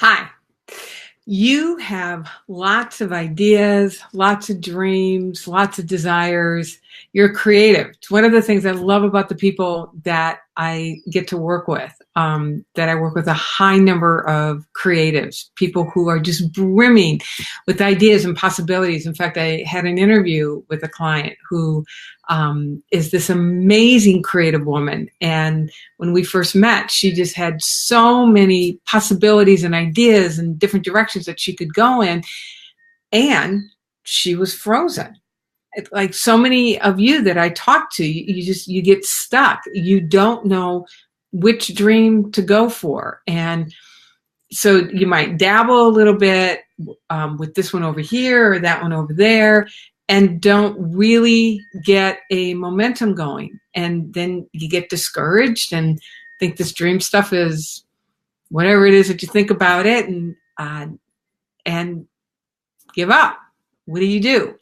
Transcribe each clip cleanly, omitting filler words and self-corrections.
Hi. You have lots of ideas, lots of dreams, lots of desires. You're creative. It's one of the things I love about the people that I get to work with, that I work with a high number of creatives, people who are just brimming with ideas and possibilities. In fact, I had an interview with a client who is this amazing creative woman. And when we first met, she just had so many possibilities and ideas and different directions that she could go in. And she was frozen. Like so many of you that I talk to, you get stuck. You don't know which dream to go for. And so you might dabble a little bit with this one over here or that one over there, and don't really get a momentum going. And then you get discouraged and think this dream stuff is whatever it is that you think about it, and give up. What do you do?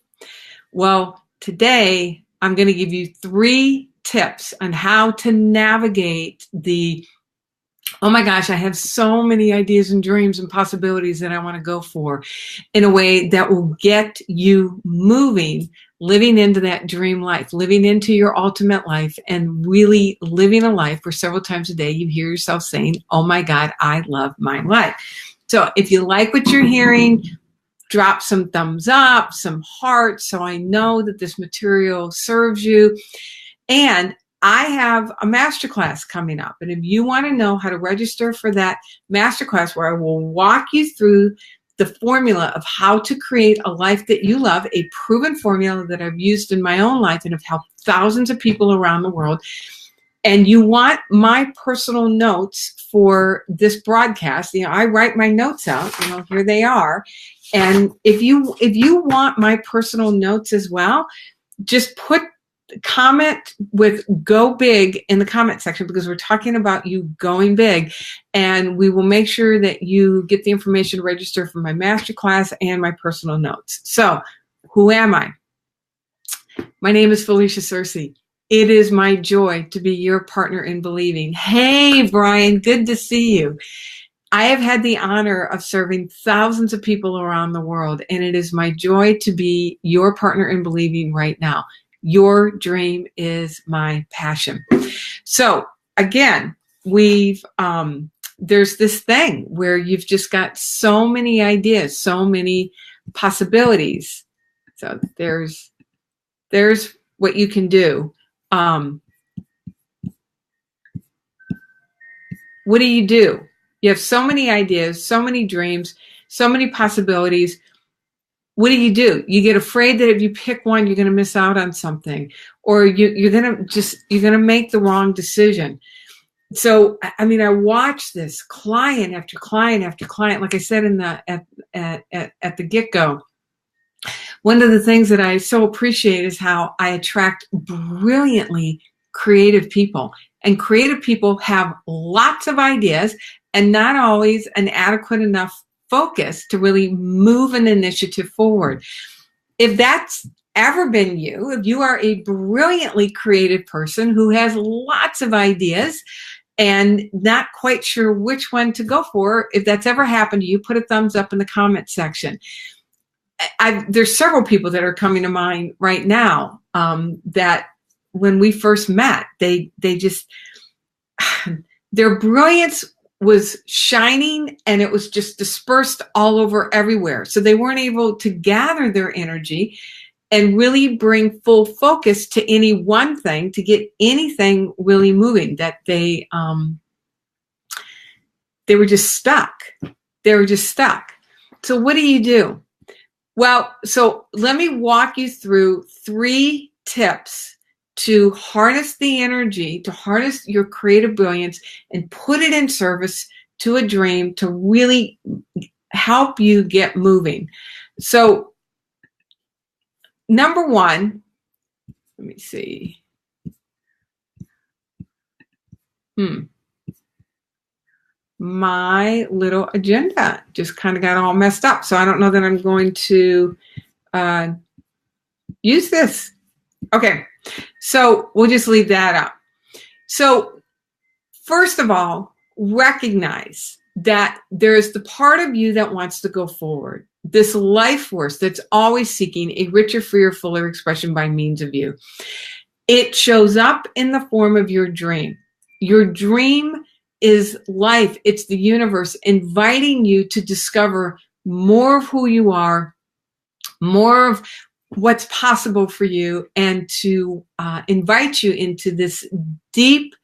Well, today I'm going to give you 3 tips on how to navigate the, oh my gosh, I have so many ideas and dreams and possibilities that I want to go for, in a way that will get you moving, living into that dream life, living into your ultimate life, and really living a life where several times a day you hear yourself saying, oh my God, I love my life. So if you like what you're hearing, drop some thumbs up, some hearts, so I know that this material serves you. And I have a masterclass coming up. And if you want to know how to register for that masterclass, where I will walk you through the formula of how to create a life that you love, a proven formula that I've used in my own life and have helped thousands of people around the world, and you want my personal notes for this broadcast, I write my notes out, here they are. And if you want my personal notes as well, just comment with "go big" in the comment section, because we're talking about you going big, and we will make sure that you get the information to register for my masterclass and my personal notes. So, who am I? My name is Felicia Searcy. It is my joy to be your partner in believing. Hey, Brian, good to see you. I have had the honor of serving thousands of people around the world, and it is my joy to be your partner in believing right now. Your dream is my passion. So again, there's this thing where you've just got so many ideas, so many possibilities. So there's what you can do. What do? You have so many ideas, so many dreams, so many possibilities. What do? You get afraid that if you pick one, you're going to miss out on something, or you're going to make the wrong decision. So, I watch this client after client after client. Like I said at the get-go, one of the things that I so appreciate is how I attract brilliantly creative people. And creative people have lots of ideas and not always an adequate enough focus to really move an initiative forward. If that's ever been you, if you are a brilliantly creative person who has lots of ideas and not quite sure which one to go for, if that's ever happened to you, put a thumbs up in the comment section. There's several people that are coming to mind right now that when we first met, they just, their brilliance was shining, and it was just dispersed all over everywhere. So they weren't able to gather their energy and really bring full focus to any one thing to get anything really moving. That they were just stuck. So what do? Well, so let me walk you through 3 tips to harness the energy, to harness your creative brilliance and put it in service to a dream to really help you get moving. So, number 1, let me see. My little agenda just kind of got all messed up. So I don't know that I'm going to use this. Okay, so we'll just leave that up. So first of all, recognize that there's the part of you that wants to go forward, this life force that's always seeking a richer, freer, fuller expression by means of you. It shows up in the form of your dream. Your dream is life. It's the universe inviting you to discover more of who you are, more of what's possible for you, and to invite you into this deep,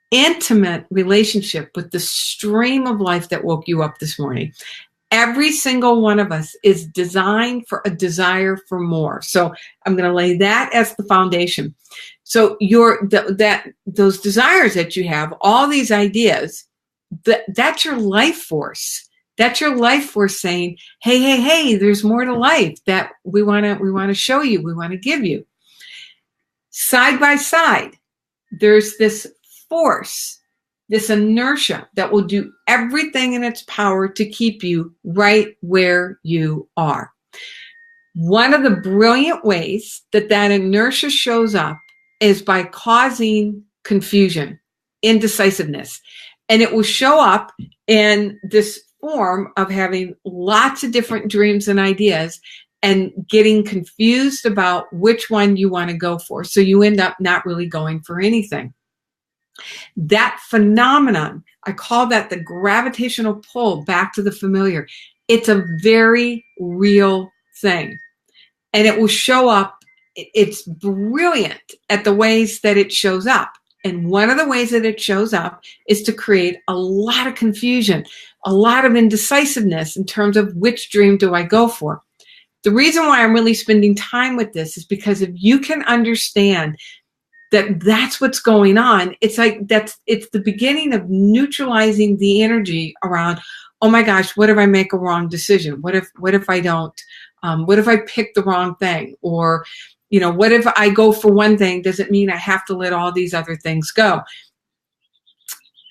intimate relationship with the stream of life that woke you up this morning. Every single one of us is designed for a desire for more. So I'm going to lay that as the foundation. So those desires that you have, all these ideas, that's your life force. That's your life force saying, hey, there's more to life that we want to show you, we want to give you. Side by side, there's this force, this inertia that will do everything in its power to keep you right where you are. One of the brilliant ways that inertia shows up is by causing confusion, indecisiveness. And it will show up in this form of having lots of different dreams and ideas and getting confused about which one you want to go for. So you end up not really going for anything. That phenomenon, I call that the gravitational pull back to the familiar. It's a very real thing. And it will show up. It's brilliant at the ways that it shows up. And one of the ways that it shows up is to create a lot of confusion, a lot of indecisiveness in terms of which dream do I go for. The reason why I'm really spending time with this is because if you can understand that that's what's going on, it's like it's the beginning of neutralizing the energy around, oh my gosh, what if I make a wrong decision? What if I don't? What if I pick the wrong thing? Or, what if I go for one thing? Does it mean I have to let all these other things go?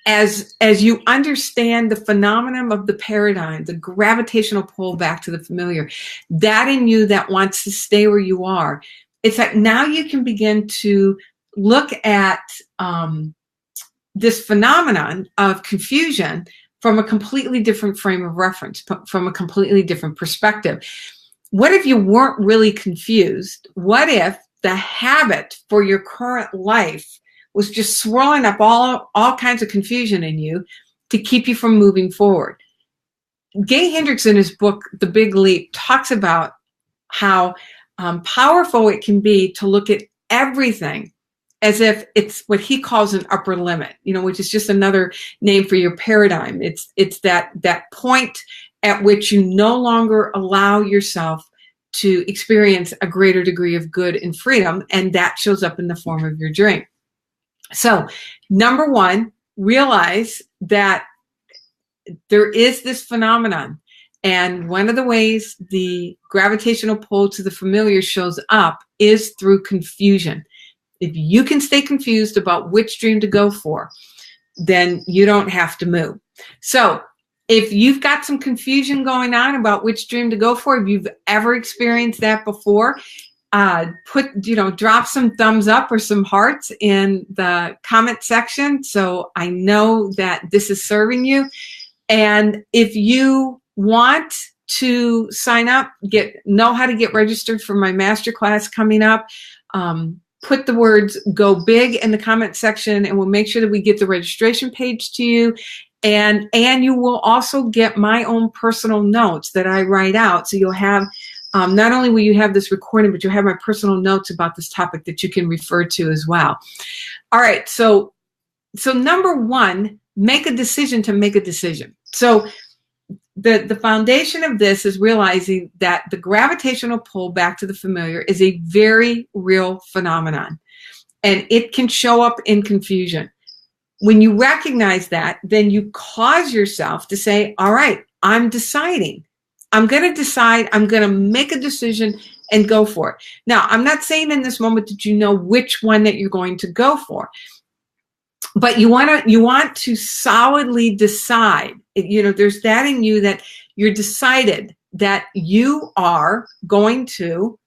As you understand the phenomenon of the paradigm, the gravitational pull back to the familiar, that in you that wants to stay where you are, it's like now you can begin to look at this phenomenon of confusion from a completely different frame of reference, from a completely different perspective. What if you weren't really confused? What if the habit for your current life was just swirling up all kinds of confusion in you to keep you from moving forward? Gay Hendricks, in his book, The Big Leap, talks about how powerful it can be to look at everything as if it's what he calls an upper limit, which is just another name for your paradigm. It's that point at which you no longer allow yourself to experience a greater degree of good and freedom, and that shows up in the form of your dream. So, number one, realize that there is this phenomenon, and one of the ways the gravitational pull to the familiar shows up is through confusion. If you can stay confused about which dream to go for, then you don't have to move. So if you've got some confusion going on about which dream to go for, if you've ever experienced that before, drop some thumbs up or some hearts in the comment section so I know that this is serving you. And if you want to sign up, know how to get registered for my masterclass coming up, put the words "Go Big" in the comment section, and we'll make sure that we get the registration page to you. And you will also get my own personal notes that I write out. So you'll have, not only will you have this recording, but you'll have my personal notes about this topic that you can refer to as well. All right. So number one, make a decision to make a decision. So the foundation of this is realizing that the gravitational pull back to the familiar is a very real phenomenon, and it can show up in confusion. When you recognize that, then you cause yourself to say, all right, I'm deciding. I'm going to decide. I'm going to make a decision and go for it. Now, I'm not saying in this moment that you know which one that you're going to go for, but you want to solidly decide. There's that in you that you're decided that you are going to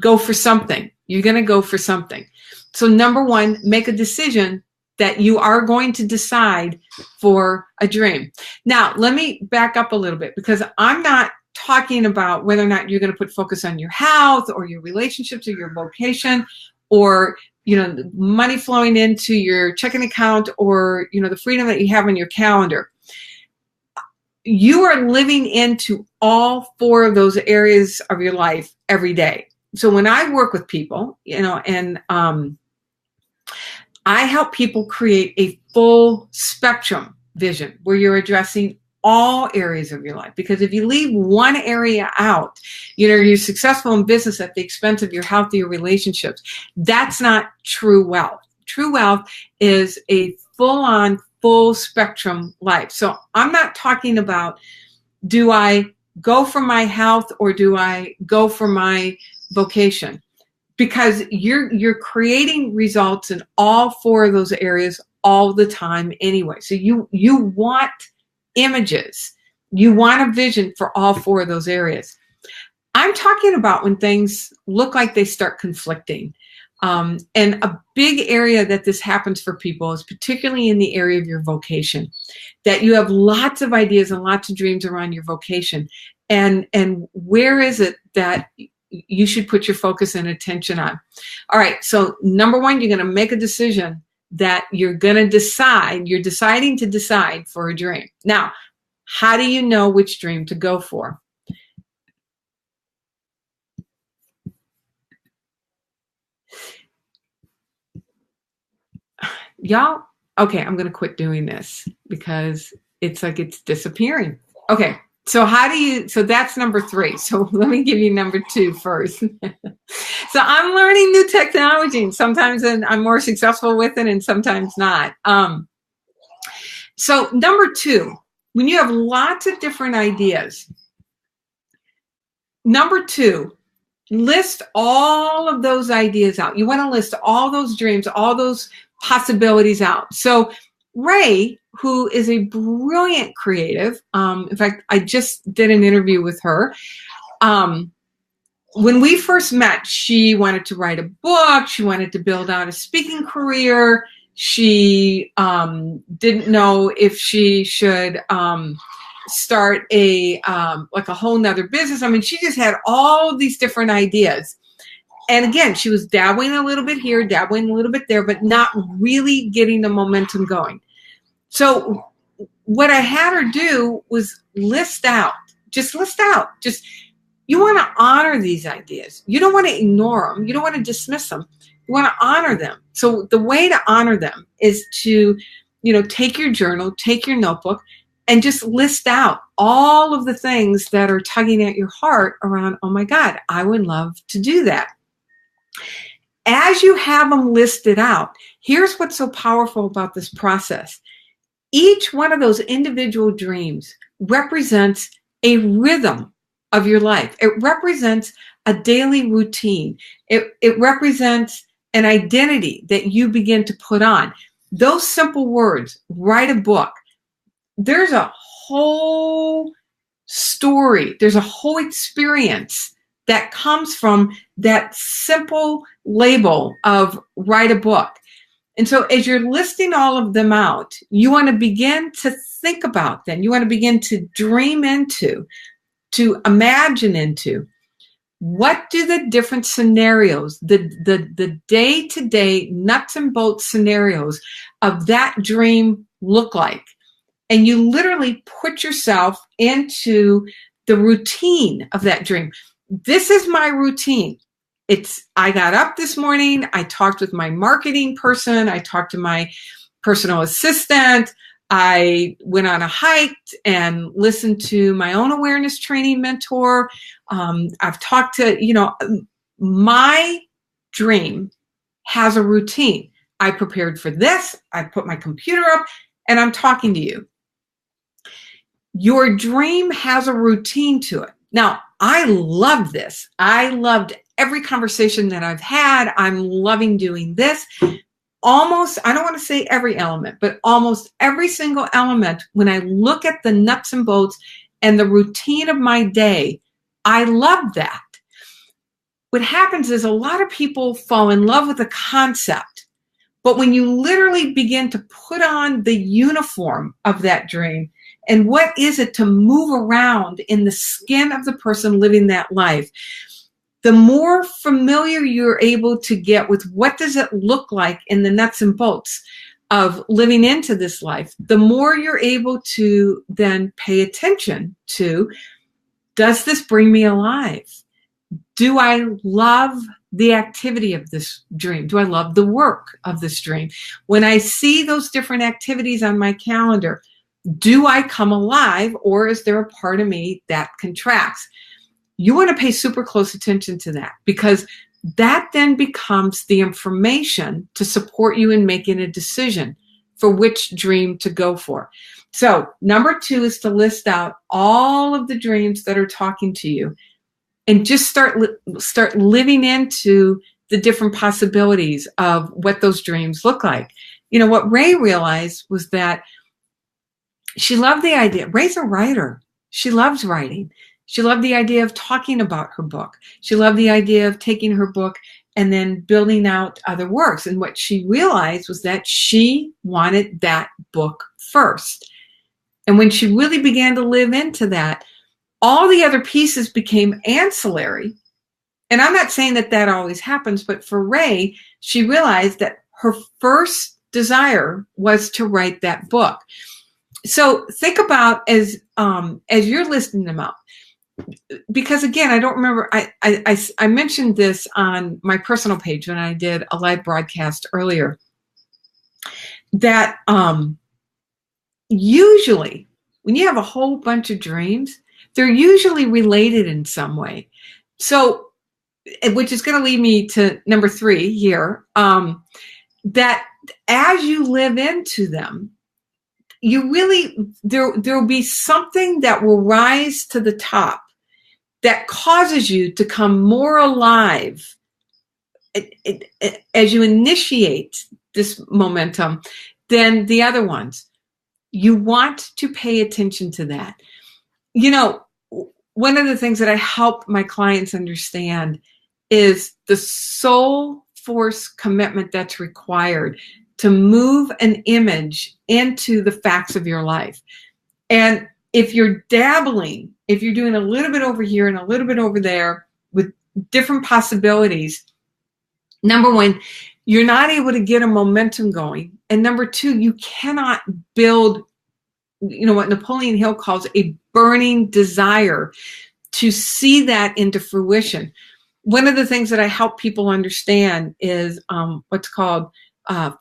go for something. You're going to go for something. So number one, make a decision that you are going to decide for a dream. Now, let me back up a little bit, because I'm not talking about whether or not you're going to put focus on your health or your relationships or your vocation, or money flowing into your checking account, or the freedom that you have in your calendar. You are living into all four of those areas of your life every day. So when I work with people, and I help people create a full spectrum vision where you're addressing all areas of your life. Because if you leave one area out, you're successful in business at the expense of your health or your relationships. That's not true wealth. True wealth is a full-on, full spectrum life. So I'm not talking about, do I go for my health or do I go for my vocation? Because you're creating results in all four of those areas all the time anyway. So you want images. You want a vision for all four of those areas. I'm talking about when things look like they start conflicting. And a big area that this happens for people is particularly in the area of your vocation, that you have lots of ideas and lots of dreams around your vocation. And where is it that you should put your focus and attention on? All right. So number one, you're going to make a decision that you're deciding to decide for a dream. Now, how do you know which dream to go for? Y'all, okay, I'm going to quit doing this because it's like it's disappearing. Okay. So so that's number 3. So let me give you number 2 first. So I'm learning new technology, and sometimes I'm more successful with it and sometimes not. So number 2, when you have lots of different ideas, number 2, list all of those ideas out. You want to list all those dreams, all those possibilities out. So Ray, who is a brilliant creative, in fact, I just did an interview with her. When we first met, she wanted to write a book. She wanted to build out a speaking career. She didn't know if she should start a whole nother business. I mean, she just had all these different ideas. And again, she was dabbling a little bit here, dabbling a little bit there, but not really getting the momentum going. So what I had her do was list out. You want to honor these ideas. You don't want to ignore them. You don't want to dismiss them. You want to honor them. So the way to honor them is to, take your journal, take your notebook, and just list out all of the things that are tugging at your heart around, oh my God, I would love to do that. As you have them listed out, here's what's so powerful about this process. Each one of those individual dreams represents a rhythm of your life. It represents a daily routine. It represents an identity that you begin to put on. Those simple words, write a book. There's a whole story. There's a whole experience that comes from that simple label of write a book. And so as you're listing all of them out, you want to begin to think about them. You want to begin to dream into, to imagine into, what do the different scenarios, the day-to-day nuts and bolts scenarios of that dream look like? And you literally put yourself into the routine of that dream. This is my routine. I got up this morning, I talked with my marketing person, I talked to my personal assistant, I went on a hike and listened to my own awareness training mentor. I've talked to, my dream has a routine. I prepared for this, I put my computer up, and I'm talking to you. Your dream has a routine to it. Now, I love this. I loved every conversation that I've had. I'm loving doing this. Almost, I don't want to say every element, but almost every single element, when I look at the nuts and bolts and the routine of my day, I love that. What happens is a lot of people fall in love with the concept, But when you literally begin to put on the uniform of that dream, and what is it to move around in the skin of the person living that life, the more familiar you're able to get with what does it look like in the nuts and bolts of living into this life, the more you're able to then pay attention to, does this bring me alive? Do I love the activity of this dream? Do I love the work of this dream? When I see those different activities on my calendar, do I come alive, or is there a part of me that contracts? You want to pay super close attention to that, because that then becomes the information to support you in making a decision for which dream to go for. So number 2 is to list out all of the dreams that are talking to you, and just start living into the different possibilities of what those dreams look like. You know, what Ray realized was that she loved the idea. Ray's a writer. She loves writing. She loved the idea of talking about her book. She loved the idea of taking her book and then building out other works. And what she realized was that she wanted that book first. And when she really began to live into that, all the other pieces became ancillary. And I'm not saying that that always happens, but for Ray, she realized that her first desire was to write that book. So think about as you're listing them out, because again, I don't remember, I mentioned this on my personal page when I did a live broadcast earlier, that usually when you have a whole bunch of dreams, they're usually related in some way. So, which is going to lead me to number 3 here, that as you live into them, you really, there'll be something that will rise to the top that causes you to come more alive as you initiate this momentum than the other ones. You want to pay attention to that. You know, one of the things that I help my clients understand is the soul force commitment that's required to move an image into the facts of your life. And if you're dabbling, if you're doing a little bit over here and a little bit over there with different possibilities, number 1, you're not able to get a momentum going. And number 2, you cannot build, you know, what Napoleon Hill calls a burning desire to see that into fruition. One of the things that I help people understand is what's called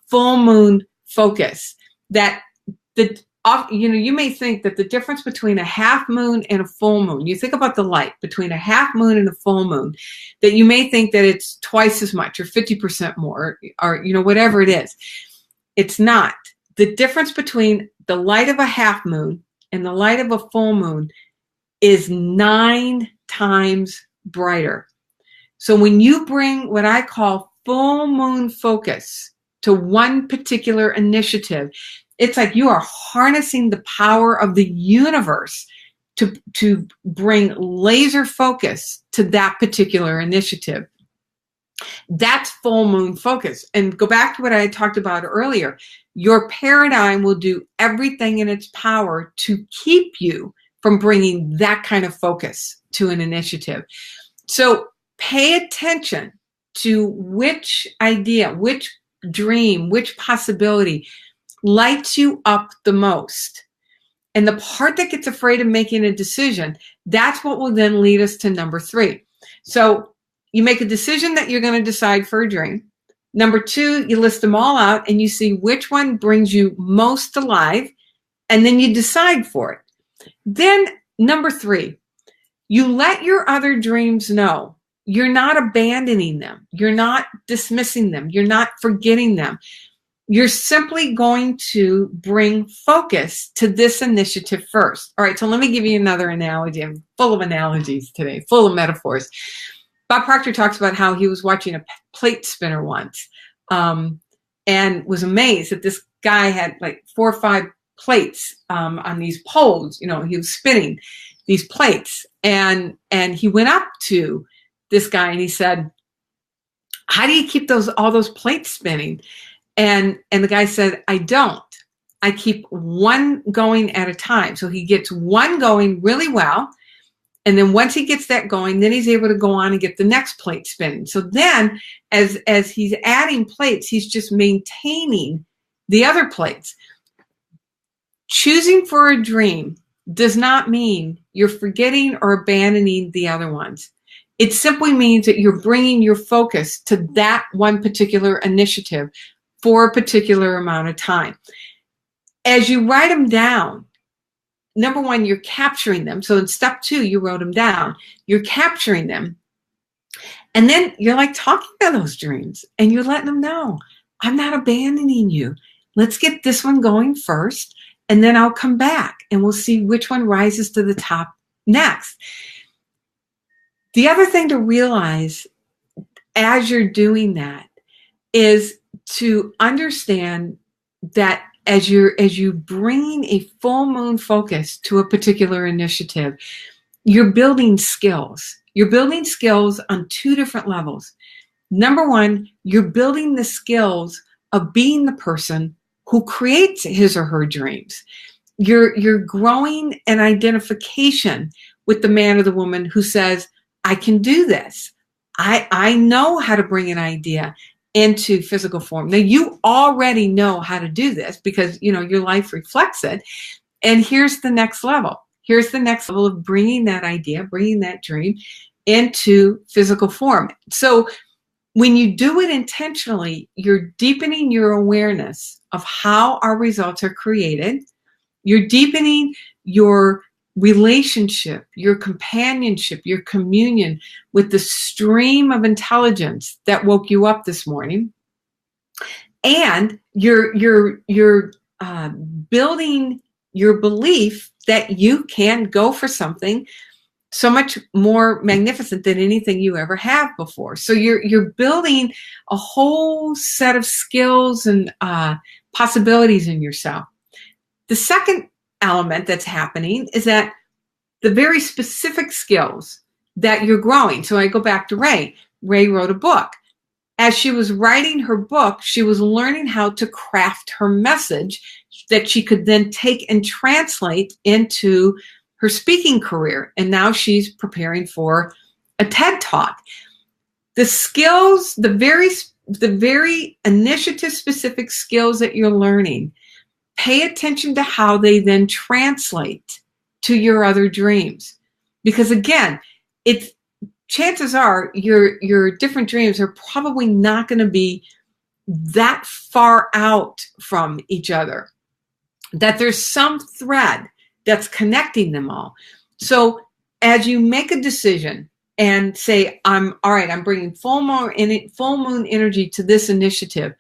full moon focus. That you may think that the difference between a half moon and a full moon, you think about the light between a half moon and a full moon, that you may think that it's twice as much or 50% more, or you know, whatever it is. It's not. The difference between the light of a half moon and the light of a full moon is 9 times brighter. So when you bring what I call full moon focus to one particular initiative, it's like you are harnessing the power of the universe to bring laser focus to that particular initiative. That's full moon focus. And go back to what I talked about earlier. Your paradigm will do everything in its power to keep you from bringing that kind of focus to an initiative. So pay attention to which idea, which dream, which possibility lights you up the most. And the part that gets afraid of making a decision, that's what will then lead us to number 3. So you make a decision that you're going to decide for a dream. Number 2, you list them all out and you see which one brings you most alive, and then you decide for it. Then number 3, you let your other dreams know you're not abandoning them. You're not dismissing them. You're not forgetting them. You're simply going to bring focus to this initiative first. All right, so let me give you another analogy. I'm full of analogies today, full of metaphors. Bob Proctor talks about how he was watching a plate spinner once and was amazed that this guy had like 4 or 5 plates on these poles. You know, he was spinning these plates. And he went up to this guy and he said, "How do you keep all those plates spinning?" And the guy said, I don't. I keep one going at a time. So he gets one going really well. And then once he gets that going, then he's able to go on and get the next plate spinning. So then as he's adding plates, he's just maintaining the other plates. Choosing for a dream does not mean you're forgetting or abandoning the other ones. It simply means that you're bringing your focus to that one particular initiative for a particular amount of time. As you write them down, number one, you're capturing them. So in step 2, you wrote them down. You're capturing them. And then you're like talking to those dreams and you're letting them know, I'm not abandoning you. Let's get this one going first, and then I'll come back and we'll see which one rises to the top next. The other thing to realize as you're doing that is to understand that as you bring a full moon focus to a particular initiative, you're building skills. You're building skills on 2 different levels. Number one, you're building the skills of being the person who creates his or her dreams. You're growing an identification with the man or the woman who says, I can do this. I know how to bring an idea into physical form. Now, you already know how to do this because, your life reflects it. And here's the next level. Here's the next level of bringing that idea, bringing that dream into physical form. So when you do it intentionally, you're deepening your awareness of how our results are created. You're deepening your relationship, your companionship, your communion with the stream of intelligence that woke you up this morning. And you're building your belief that you can go for something so much more magnificent than anything you ever have before. So you're building a whole set of skills and possibilities in yourself. The second element that's happening is that the very specific skills that you're growing. So I go back to Ray. Ray wrote a book. As she was writing her book, she was learning how to craft her message that she could then take and translate into her speaking career. And now she's preparing for a TED Talk. The skills, the very initiative specific skills that you're learning, pay attention to how they then translate to your other dreams. Because again, chances are your different dreams are probably not going to be that far out from each other, that there's some thread that's connecting them all. So as you make a decision and say, I'm bringing full moon energy to this initiative,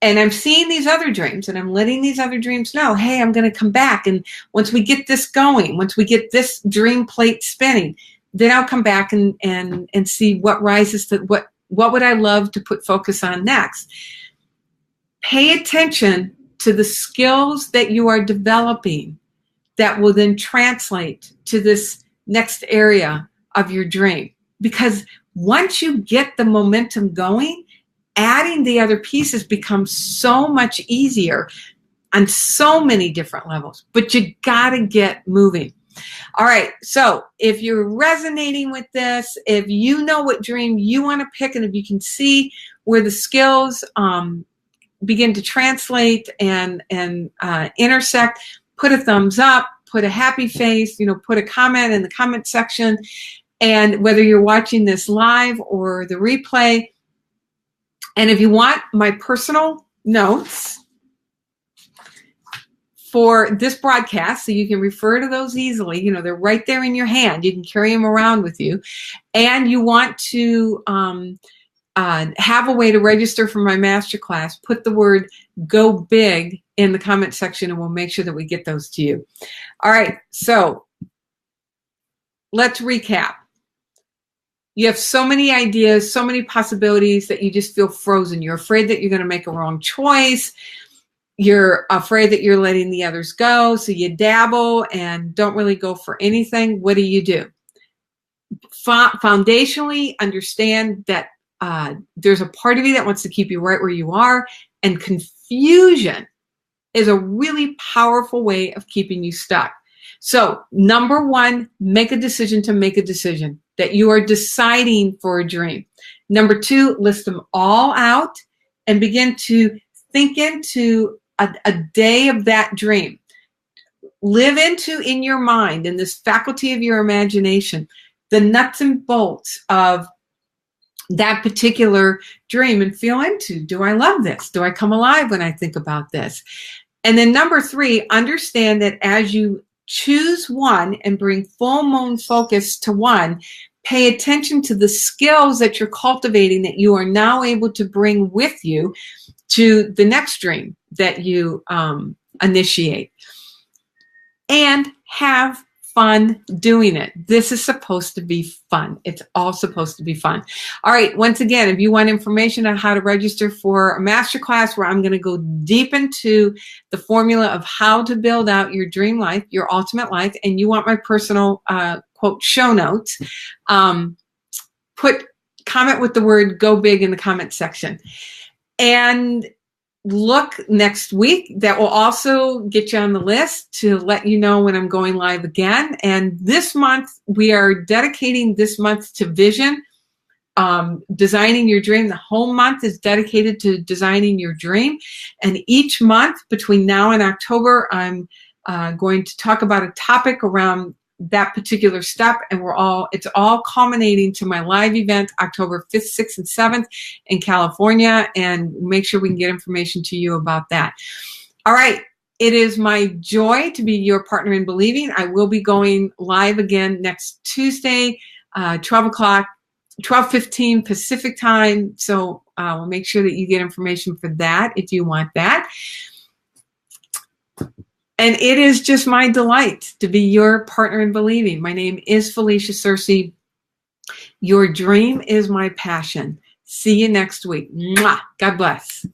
and I'm seeing these other dreams and I'm letting these other dreams know, hey, I'm going to come back. And once we get this going, once we get this dream plate spinning, then I'll come back and see what rises to what would I love to put focus on next. Pay attention to the skills that you are developing that will then translate to this next area of your dream. Because once you get the momentum going, adding the other pieces becomes so much easier on so many different levels, but you got to get moving. All right. So if you're resonating with this, if you know what dream you want to pick, and if you can see where the skills begin to translate and intersect, put a thumbs up, put a happy face, put a comment in the comment section. And whether you're watching this live or the replay, and if you want my personal notes for this broadcast, so you can refer to those easily, they're right there in your hand. You can carry them around with you. And you want to have a way to register for my masterclass, put the word "Go Big" in the comment section, and we'll make sure that we get those to you. All right, so let's recap. You have so many ideas, so many possibilities that you just feel frozen. You're afraid that you're going to make a wrong choice. You're afraid that you're letting the others go. So you dabble and don't really go for anything. What do? Foundationally, understand that there's a part of you that wants to keep you right where you are, And confusion is a really powerful way of keeping you stuck. So number one, make a decision to make a decision that you are deciding for a dream. Number two, list them all out and begin to think into a day of that dream. Live into in your mind, in this faculty of your imagination, the nuts and bolts of that particular dream and feel into, do I love this? Do I come alive when I think about this? And then number three, understand that as you choose one and bring full moon focus to one, pay attention to the skills that you're cultivating that you are now able to bring with you to the next dream that you initiate. And have fun doing it. This is supposed to be fun. It's all supposed to be fun. All right. Once again, if you want information on how to register for a masterclass where I'm going to go deep into the formula of how to build out your dream life, your ultimate life, and you want my personal quote show notes, comment with the word "go big" in the comment section. And look next week. That will also get you on the list to let you know when I'm going live again. And this month, we are dedicating this month to vision, designing your dream. The whole month is dedicated to designing your dream. And each month between now and October, I'm going to talk about a topic around that particular step, and it's all culminating to my live event October 5th, 6th, and 7th in California, and make sure we can get information to you about that. All right. It is my joy to be your partner in believing. I will be going live again next Tuesday, 12:15 Pacific time. So we'll make sure that you get information for that if you want that. And it is just my delight to be your partner in believing. My name is Felicia Searcy. Your dream is my passion. See you next week. Mwah. God bless.